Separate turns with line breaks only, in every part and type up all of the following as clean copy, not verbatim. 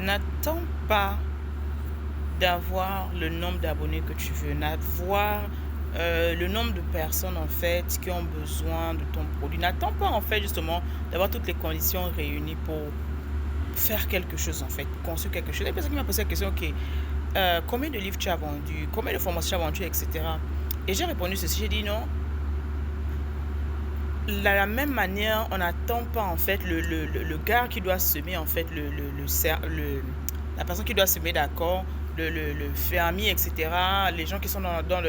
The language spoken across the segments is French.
N'attends pas d'avoir le nombre d'abonnés que tu veux, d'avoir le nombre de personnes en fait qui ont besoin de ton produit. N'attends pas en fait justement d'avoir toutes les conditions réunies pour faire quelque chose en fait, construire quelque chose. Il y a personne qui m'a posé la question, ok, combien de livres tu as vendu, combien de formations tu as vendu, etc. Et j'ai répondu ceci, j'ai dit non. De la même manière, on n'attend pas en fait le gars qui doit semer en fait la personne qui doit semer, d'accord, le fermier, etc. Les gens qui sont dans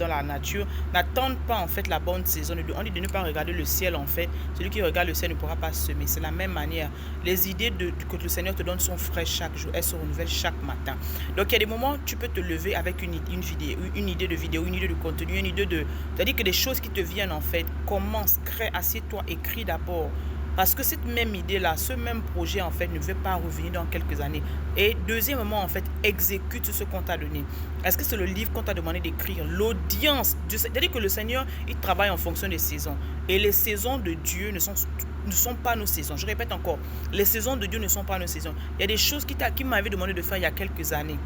la nature n'attendent pas en fait la bonne saison. On dit de ne pas regarder le ciel en fait. Celui qui regarde le ciel ne pourra pas semer. C'est la même manière. Les idées que le Seigneur te donne sont fraîches chaque jour. Elles se renouvellent chaque matin. Donc il y a des moments où tu peux te lever avec une idée de vidéo, une idée de contenu, une idée de... C'est-à-dire que des choses qui te viennent en fait, commence, crée, assieds-toi, écris d'abord. Parce que cette même idée-là, ce même projet, en fait, ne veut pas revenir dans quelques années. Et deuxièmement, en fait, exécute ce qu'on t'a donné. Est-ce que c'est le livre qu'on t'a demandé d'écrire? L'audience. C'est-à-dire que le Seigneur, il travaille en fonction des saisons. Et les saisons de Dieu ne sont pas nos saisons. Je répète encore, les saisons de Dieu ne sont pas nos saisons. Il y a des choses qui m'avaient demandé de faire il y a quelques années,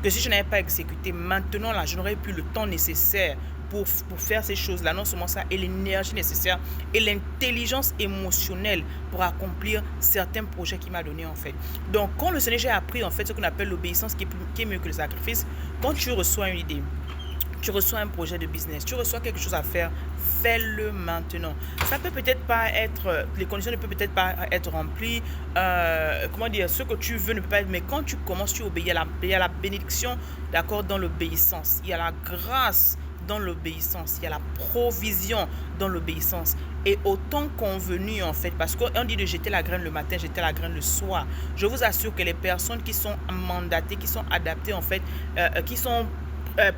que si je n'avais pas exécuté, maintenant, là, je n'aurais plus le temps nécessaire pour faire ces choses-là, non seulement ça, et l'énergie nécessaire et l'intelligence émotionnelle pour accomplir certains projets qu'il m'a donné en fait. Donc, quand le Seigneur, j'ai appris en fait ce qu'on appelle l'obéissance qui est mieux que le sacrifice. Quand tu reçois une idée, tu reçois un projet de business, tu reçois quelque chose à faire, fais-le maintenant. Ça peut peut-être pas être, les conditions ne peuvent peut-être pas être remplies, comment dire, ce que tu veux ne peut pas être, mais quand tu commences, tu obéis, il y a la bénédiction, d'accord, dans l'obéissance, il y a la grâce dans l'obéissance, il y a la provision dans l'obéissance. Et au temps convenu en fait, parce qu'on dit de jeter la graine le matin, jeter la graine le soir. Je vous assure que les personnes qui sont mandatées, qui sont adaptées en fait, qui sont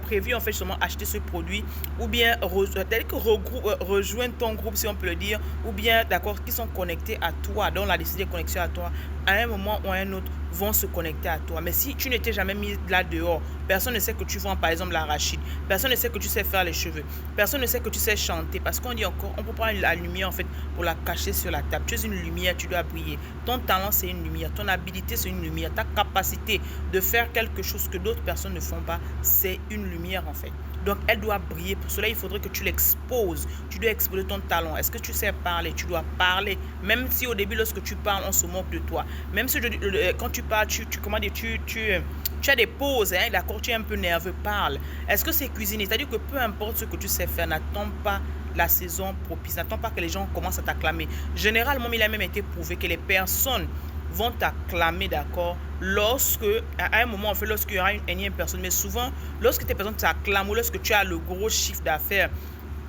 prévu en fait justement acheter ce produit ou bien rejoindre ton groupe si on peut le dire, ou bien d'accord qui sont connectés à toi, dont la décidé de connexion à toi, à un moment ou à un autre vont se connecter à toi. Mais si tu n'étais jamais mis là dehors, personne ne sait que tu vends par exemple l'arachide, personne ne sait que tu sais faire les cheveux, personne ne sait que tu sais chanter, parce qu'on dit encore, on peut prendre la lumière en fait pour la cacher sur la table. Tu es une lumière, tu dois briller. Ton talent c'est une lumière, ton habilité c'est une lumière, ta capacité de faire quelque chose que d'autres personnes ne font pas, c'est une lumière en fait. Donc elle doit briller. Pour cela, il faudrait que tu l'exposes. Tu dois exposer ton talent. Est-ce que tu sais parler? Tu dois parler. Même si au début, lorsque tu parles, on se moque de toi. Même si quand tu parles, comment dire, tu as des pauses, hein, d'accord, tu es un peu nerveux, parle. Est-ce que c'est cuisiner? C'est-à-dire que peu importe ce que tu sais faire, n'attends pas la saison propice. N'attends pas que les gens commencent à t'acclamer. Généralement, il a même été prouvé que les personnes vont t'acclamer, d'accord, lorsque, à un moment, en fait, lorsqu'il y aura une énième personne, mais souvent, lorsque tes personnes t'acclament ou lorsque tu as le gros chiffre d'affaires,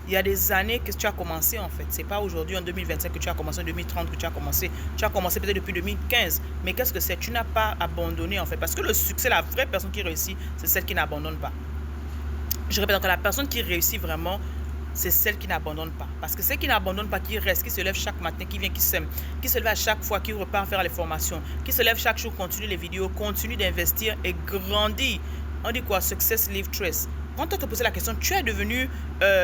il y a des années que tu as commencé, en fait. C'est pas aujourd'hui, en 2025, que tu as commencé, en 2030 que tu as commencé. Tu as commencé peut-être depuis 2015. Mais qu'est-ce que c'est? Tu n'as pas abandonné, en fait. Parce que le succès, la vraie personne qui réussit, c'est celle qui n'abandonne pas. Je répète encore, la personne qui réussit vraiment, c'est celle qui n'abandonne pas. Parce que celle qui n'abandonne pas, qui reste, qui se lève chaque matin, qui vient, qui sème, qui se lève à chaque fois, qui repart faire les formations, qui se lève chaque jour, continue les vidéos, continue d'investir et grandit. On dit quoi? Success leave trace. Quand on te posait la question, tu es devenu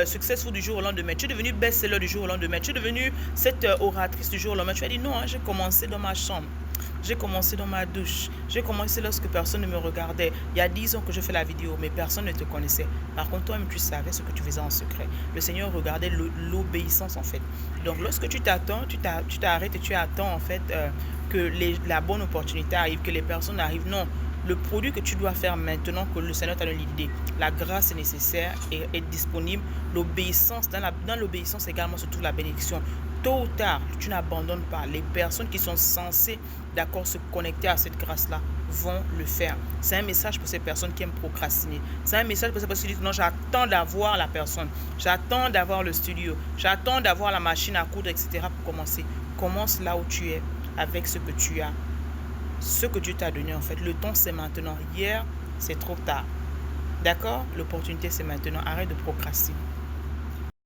successful du jour au lendemain, tu es devenu best-seller du jour au lendemain, tu es devenu cette oratrice du jour au lendemain. Tu as dit non, hein, j'ai commencé dans ma chambre. J'ai commencé dans ma douche. J'ai commencé lorsque personne ne me regardait. Il y a 10 ans que je fais la vidéo, mais personne ne te connaissait. Par contre, toi-même, tu savais ce que tu faisais en secret. Le Seigneur regardait l'obéissance, en fait. Donc, lorsque tu t'attends, tu t'arrêtes et tu attends, en fait, que la bonne opportunité arrive, que les personnes arrivent. Non. Le produit que tu dois faire maintenant, que le Seigneur t'a donné l'idée, la grâce est nécessaire et est disponible. L'obéissance, dans l'obéissance également se trouve la bénédiction. Tôt ou tard, tu n'abandonnes pas. Les personnes qui sont censées, d'accord, se connecter à cette grâce-là vont le faire. C'est un message pour ces personnes qui aiment procrastiner. C'est un message pour ces personnes qui disent non, j'attends d'avoir la personne, j'attends d'avoir le studio, j'attends d'avoir la machine à coudre, etc. pour commencer. Commence là où tu es, avec ce que tu as. Ce que Dieu t'a donné en fait, le temps c'est maintenant. Hier, c'est trop tard. D'accord? L'opportunité c'est maintenant. Arrête de procrastiner.